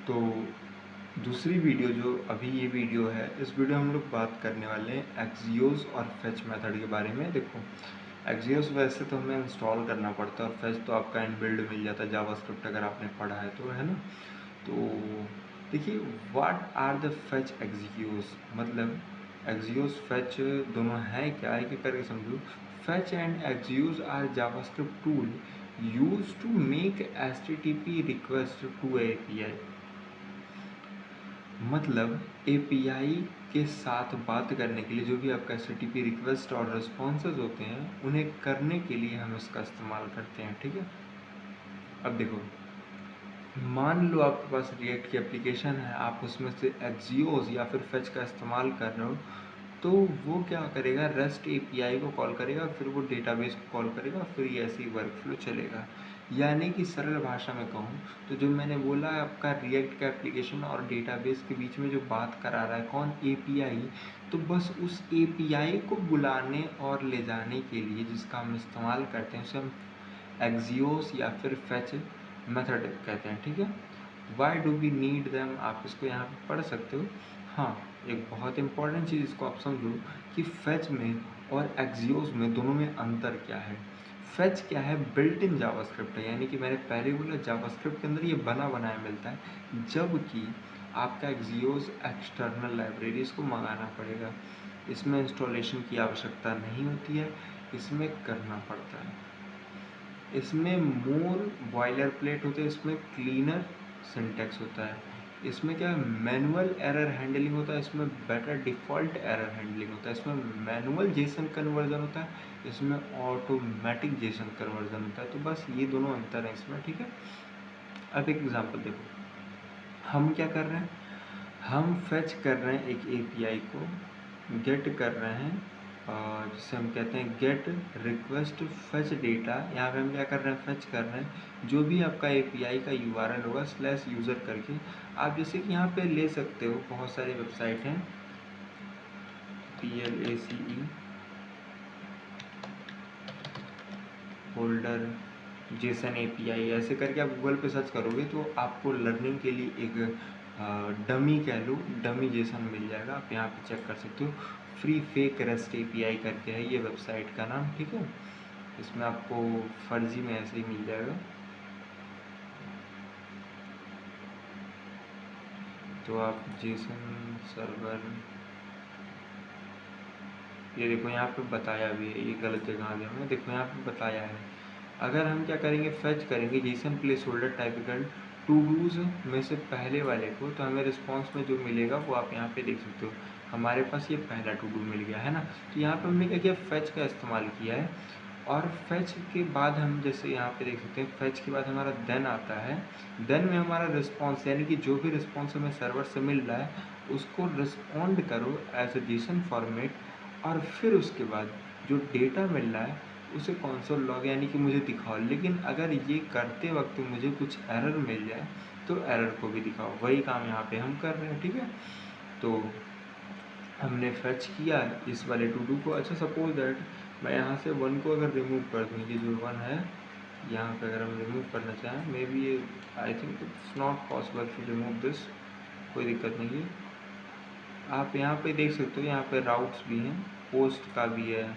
तो दूसरी वीडियो जो अभी ये वीडियो है, इस वीडियो में हम लोग बात करने वाले हैं एक्सियोस और फेच मेथड के बारे में। देखो, एक्सियोस वैसे तो हमें इंस्टॉल करना पड़ता है और फेच तो आपका इनबिल्ड मिल जाता है जावास्क्रिप्ट अगर आपने पढ़ा है तो, है ना। तो देखिए, what are the fetch Axios, मतलब एक्सियोस फेच दोनों हैं क्या, एक एक करके समझो। Fetch and Axios are JavaScript tool use to make HTTP request to API। मतलब API के साथ बात करने के लिए जो भी आपका HTTP रिक्वेस्ट और रिस्पॉन्सेज होते हैं, उन्हें करने के लिए हम इसका इस्तेमाल करते हैं, ठीक है। अब देखो, मान लो आपके पास रिएक्ट की एप्लीकेशन है, आप उसमें से एक्सियोस या फिर फेच का इस्तेमाल कर रहे हो, तो वो क्या करेगा, रेस्ट API को कॉल करेगा, फिर वो डेटाबेस को कॉल करेगा, फिर ये ऐसे ही वर्कफ्लो चलेगा। यानी कि सरल भाषा में कहूँ तो जो मैंने बोला है, आपका रिएक्ट का एप्लीकेशन और डेटाबेस के बीच में जो बात करा रहा है कौन, API। तो बस उस API को बुलाने और ले जाने के लिए जिसका हम इस्तेमाल करते हैं, उसे हम एक्सियोस या फिर फेच मेथड कहते हैं, ठीक है। Why do we need them, आप इसको यहाँ पे पढ़ सकते हो। हाँ, एक बहुत इंपॉर्टेंट चीज़ इसको आप समझो कि फेच में और एक्सियोस में दोनों में अंतर क्या है। फेच क्या है, बिल्ट इन जावास्क्रिप्ट है, यानी कि मैंने पहले बोला जावास्क्रिप्ट के अंदर ये बना बनाया मिलता है, जबकि आपका एक्सियोस एक्सटर्नल लाइब्रेरीज को मंगाना पड़ेगा। इसमें इंस्टॉलेशन की आवश्यकता नहीं होती है, इसमें करना पड़ता है। इसमें मोर बॉयलर प्लेट होते हैं, इसमें क्लीनर सिंटैक्स होता है। इसमें क्या मैनुअल एरर हैंडलिंग होता है, इसमें बेटर डिफ़ॉल्ट एरर हैंडलिंग होता है। इसमें मैनुअल जेसन कन्वर्जन होता है, इसमें ऑटोमेटिक जेसन कन्वर्जन होता है। तो बस ये दोनों अंतर है इसमें, ठीक है। अब एक एग्जांपल देखो, हम क्या कर रहे हैं, हम फेच कर रहे हैं एक API को, गेट कर रहे हैं, जिसे हम कहते हैं गेट रिक्वेस्ट फेच डेटा। यहाँ पे हम क्या कर रहे हैं, फेच कर रहे हैं जो भी आपका API का URL होगा /user करके। आप जैसे कि यहाँ पे ले सकते हो, बहुत सारी वेबसाइट हैं, PLACE फोल्डर जेसन API ऐसे करके आप गूगल पे सर्च करोगे तो आपको लर्निंग के लिए एक डमी कह लो, डमी जेसन मिल जाएगा। आप यहाँ पे चेक कर सकते हो। फ्री फेक रेस्ट API करके है ये वेबसाइट का नाम, ठीक है। इसमें आपको फर्जी में ऐसे ही मिल जाएगा। तो आप जेसन सर्वर, ये देखो यहाँ पे बताया भी है, ये गलत जगह आ गया मैं, देखो यहाँ पे बताया है। अगर हम क्या करेंगे, फेच करेंगे JSON placeholder typical todos में से पहले वाले को, तो हमें रिस्पॉन्स में जो मिलेगा वो आप यहाँ पे देख सकते हो। हमारे पास ये पहला टू डू मिल गया है ना। तो यहाँ पे हमने क्या किया, फेच का इस्तेमाल किया है। और फेच के बाद हम जैसे यहाँ पे देख सकते हैं, फेच के बाद हमारा देन आता है। देन में हमारा रिस्पॉन्स, यानी कि जो भी रिस्पॉन्स हमें सर्वर से मिल रहा है उसको रिस्पॉन्ड करो एज ए जेसन फॉर्मेट, और फिर उसके बाद जो डेटा मिल रहा है उसे कंसोल लॉग यानी कि मुझे दिखाओ। लेकिन अगर ये करते वक्त मुझे कुछ एरर मिल जाए तो एरर को भी दिखाओ। वही काम यहाँ पे हम कर रहे हैं, ठीक है। तो हमने फेच किया इस वाले टू डू को। अच्छा, सपोज दैट मैं यहाँ से वन को अगर रिमूव कर दूँ, ये जो वन है यहाँ पे अगर हम रिमूव करना चाहें, मे बी ये I think it's not possible to remove this, कोई दिक्कत नहीं है। आप यहाँ पे देख सकते हो, यहाँ पे राउट्स भी हैं, पोस्ट का भी है,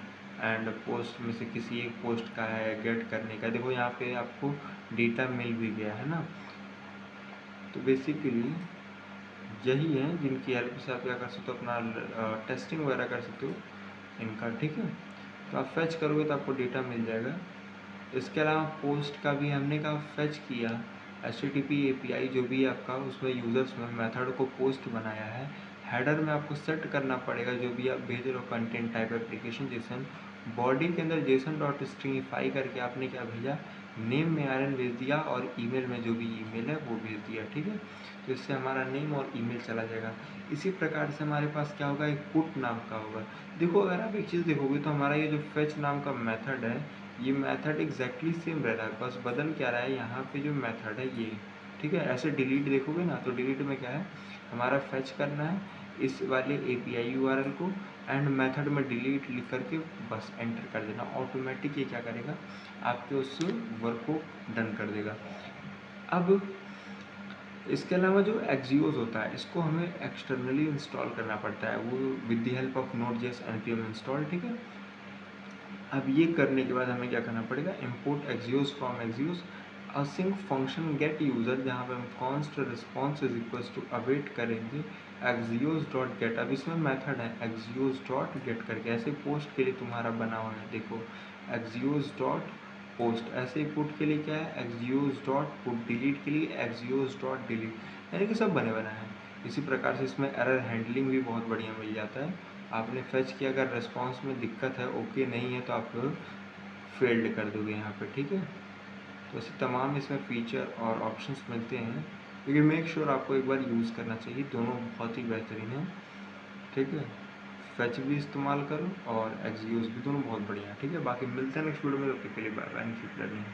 एंड पोस्ट में से किसी एक पोस्ट का है, गेट करने का। देखो यहाँ पे आपको डेटा मिल भी गया है ना। तो बेसिकली यही है जिनकी हेल्प से आप क्या कर सकते हो, अपना टेस्टिंग वगैरह कर सकते हो इनका, ठीक है। तो आप फेच करोगे तो आपको डेटा मिल जाएगा। इसके अलावा पोस्ट का भी हमने कहा फेच किया, HTTP API जो भी आपका उसमें यूज़र्स में मेथड को पोस्ट बनाया है। हेडर में आपको सेट करना पड़ेगा जो भी आप भेज रहे हो, content type application Jason. Body के अंदर जेसन डॉट स्ट्रिंगीफाई करके आपने क्या भेजा, नेम में RN भेज दिया, और ईमेल में जो भी ईमेल है वो भेज दिया, ठीक है। तो इससे हमारा नेम और ईमेल चला जाएगा। इसी प्रकार से हमारे पास क्या होगा, एक पुट नाम का होगा। देखो, अगर आप एक चीज़ देखोगे तो हमारा ये जो फेच नाम का मेथड है, ये मेथड एग्जैक्टली सेम रह रहा है, बस बदल क्या रहा है, यहाँ पे जो मेथड है ये, ठीक है। ऐसे डिलीट देखोगे ना, तो डिलीट में क्या है, हमारा फेच करना है इस वाले API URL को, एंड मेथड में डिलीट लिख करके बस एंटर कर देना। ऑटोमेटिक ये क्या करेगा, आपके उस वर्क को डन कर देगा। अब इसके अलावा जो एक्सियोस होता है इसको हमें एक्सटर्नली इंस्टॉल करना पड़ता है, वो with the help of Node.js npm install, ठीक है। अब ये करने के बाद हमें क्या करना पड़ेगा, import Axios from Axios async function get user, जहाँ पे हम const response is equals to await करेंगे एक्सियोस डॉट गेट। अब इसमें मेथड है एक्सियोस डॉट गेट करके, ऐसे पोस्ट के लिए तुम्हारा बना हुआ है, देखो एक्सियोस डॉट पोस्ट, ऐसे ही पुट के लिए क्या है एक्सियोस डॉट पुट, डिलीट के लिए एक्सियोस डॉट डिलीट, यानी कि सब बने बना है। इसी प्रकार से इसमें एरर हैंडलिंग भी बहुत बढ़िया मिल जाता है। आपने फेच किया, अगर रिस्पॉन्स में दिक्कत है, ओके नहीं है, तो आप फेल्ड कर दोगे यहाँ पे, ठीक है। तो ऐसे तमाम इसमें फीचर और ऑप्शंस मिलते हैं, लेकिन मेक श्योर आपको एक बार यूज़ करना चाहिए, दोनों बहुत ही बेहतरीन है, ठीक है। फेच भी इस्तेमाल करो और एक्सियोस भी, दोनों बहुत बढ़िया है, ठीक है। बाकी मिलते हैं नेक्स्ट वीडियो में, तब तक के लिए बाय बाय, कीप लर्निंग।